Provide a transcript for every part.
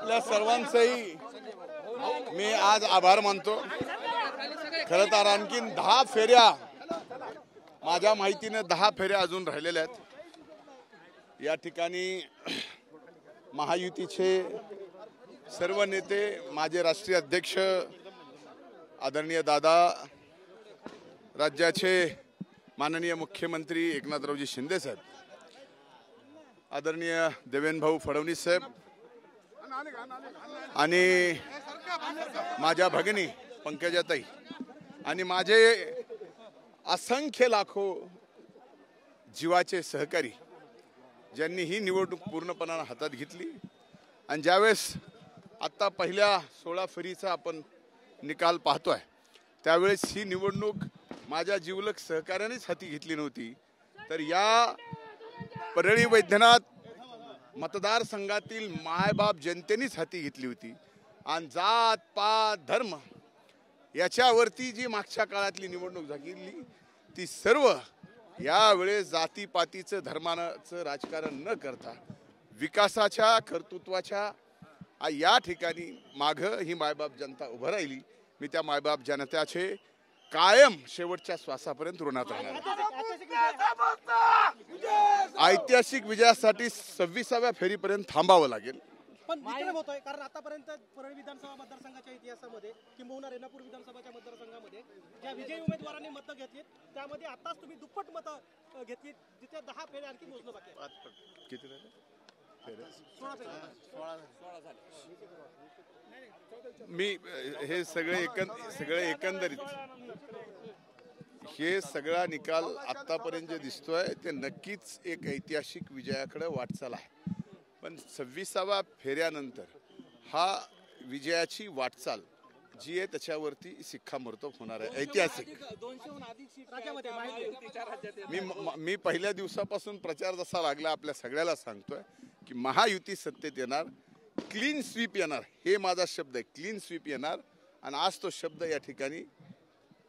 आपल्या सर्वांचंही मी आज आभार मानतो। खरं तर आणखीन 10 फेऱ्या माझ्या माहितीने 10 फेऱ्या अजून राहिलेल्या आहेत। या ठिकाणी महायुतीचे सर्व नेते, माझे राष्ट्रीय अध्यक्ष आदरणीय दादा, राज्याचे माननीय मुख्यमंत्री एकनाथरावजी शिंदे साहेब, आदरणीय देवेंद्र भाऊ फडणवीस साहेब आणि माझ्या भगिनी पंकजाताई आणि माझे असंख्य लाखो जीवाचे सहकारी ज्यांनी ही निवडणूक पूर्णपणाने हातात घेतली। आणि ज्यावेळेस आता पहिल्या 16 फेरीचा आपण निकाल पाहतोय त्यावेळेस ही निवडणूक माझ्या जिवलग सहकार्यानेच हाती घेतली नव्हती, तर या परळी वैद्यनाथ मतदारसंघातील मायबाप जनतेनेच हाती घेतली होती। आणि जात पात धर्म याच्यावरती जी मागच्या काळातली निवडणूक झाली ती सर्व यावेळेस जातीपातीचं धर्माचं राजकारण न करता विकासाच्या कर्तृत्वाच्या या ठिकाणी मागं ही मायबाप जनता उभं राहिली। मी त्या मायबाप जनतेचे कायम शेवटच्या श्वासापर्यंत ऋणात राहणार। ऐतिहासिक विजयासाठी 26व्या फेरीपर्यंत थांबावं लागेल। पण विक्रम होतोय कारण आतापर्यंत परळी विधानसभा मतदारसंघाच्या इतिहासामध्ये किंबहुना रेणापूर विधानसभाच्या मतदारसंघामध्ये ज्या विजयी उमेदवारांनी मतं घेतली त्यामध्ये आताच तुम्ही दुप्पट मतं घेतली, जिथे 10 फेऱ्या आणखी मोजणं बाकी आहे। किती झाले? 16 मी हे सगळे एकंदरीत हे सगळा निकाल आतापर्यंत जे दिसतोय ते नक्कीच एक ऐतिहासिक विजयाकडे वाटचाल आहे। पण 26व्या फेऱ्यानंतर हा विजयाची वाटचाल जी आहे त्याच्यावरती शिक्कामोर्तब होणार आहे, ऐतिहासिक। मी पहिल्या दिवसापासून प्रचार जसा लागला आपल्या सगळ्याला सांगतोय की महायुती सत्तेत येणार, क्लीन स्वीप येणार, हे माझा शब्द आहे, क्लीन स्वीप येणार। आणि आज तो शब्द या ठिकाणी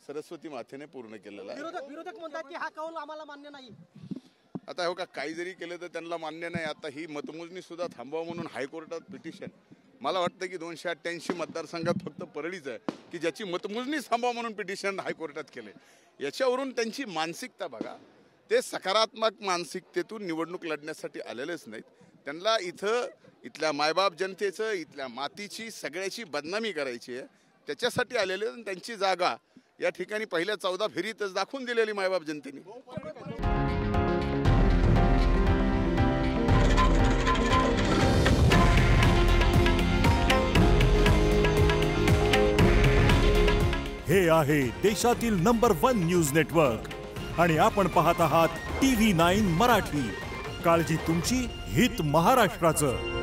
सरस्वती मातेने पूर्ण केलेला आहे। विरोधक म्हणतात की हा कौल आम्हाला मान्य नाही। आता हो का, काही जरी केलं तर त्यांना मान्य नाही। आता ही मतमोजणी सुद्धा थांबवा म्हणून हायकोर्टात पिटिशन, मला वाटतं की 288 मतदारसंघात फक्त परळीच आहे की ज्याची मतमोजणी थांबवा म्हणून पिटिशन हायकोर्टात केले। याच्यावरून त्यांची मानसिकता बघा, ते सकारात्मक मानसिकतेतून निवडणूक लढण्यासाठी आलेलेच नाहीत। त्यांना इथल्या मायबाप जनतेचं, इथल्या मातीची सगळ्याची बदनामी करायची आहे, त्याच्यासाठी आलेले। त्यांची जागा या ठिकाणी पहिल्या 14 फेरीतच दाखवून दिलेली मायबाप जनतेने। हे आहे देशातील नंबर 1 न्यूज नेटवर्क आणि आपण पाहत आहात TV9 मराठी। काळजी तुमची, हित महाराष्ट्राचं।